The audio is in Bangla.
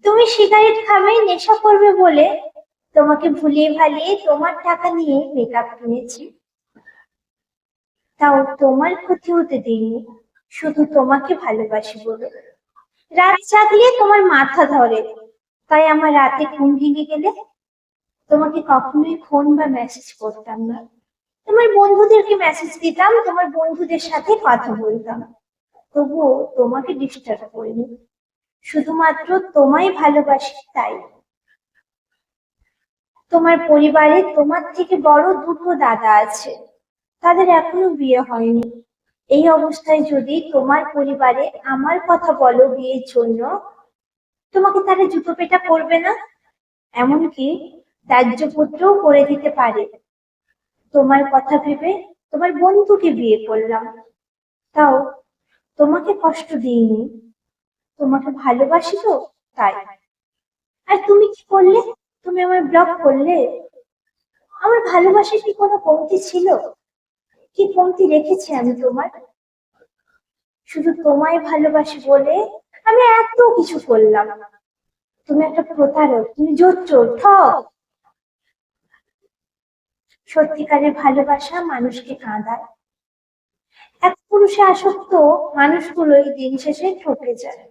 তুমি সিগারেট খাবে, নেশা করবে বলে তোমাকে ভুলিয়ে ভালিয়ে তোমার টাকা নিয়ে মেকআপ কিনেছি। তাও তোমার ক্ষতি হতে দিইনি, শুধু তোমাকে ভালোবাসি বলে। রাত জাগলে তোমার মাথা ধরে, তাই আমার রাতে ঘুম ভেঙে গেলে তোমাকে কখনোই ফোন বা মেসেজ করতাম না। তোমার বন্ধুদেরকে মেসেজ দিতাম, তোমার বন্ধুদের সাথে কথা বলতাম, তবুও তোমাকে ডিস্টার্ব করিনি। শুধুমাত্র তোমায় ভালোবাসি তাই। তোমার পরিবারে তোমার থেকে বড় দুটো দাদা আছে, তাদের এখনো বিয়ে হয়নি। এই অবস্থায় যদি তোমার পরিবারে আমার কথা বলো বিয়ের জন্য, তোমাকে তারা জুতো পেটা করবে না? এমনকি ত্যায্যপুত্রও করে দিতে পারে। তোমার কথা ভেবে তোমার বন্ধুকে বিয়ে করলাম, তাও তোমাকে কষ্ট দিইনি। তোমাকে ভালোবাসি তো তাই। আর তুমি কি করলে? তুমি আমার ব্লক করলে। আমার ভালোবাসা কি কোনো কমতি ছিল? কি কমতি রেখেছি আমি তোমার? শুধু তোমায় ভালোবাসি বলে আমি এত কিছু করলাম। তুমি একটা প্রতারক, তুমি জোচ্চোর, ঠক। সত্যিকারের ভালোবাসা মানুষকে কাঁদায়। এক পুরুষে আসক্ত মানুষগুলোই দিন শেষে ঠকে যায়।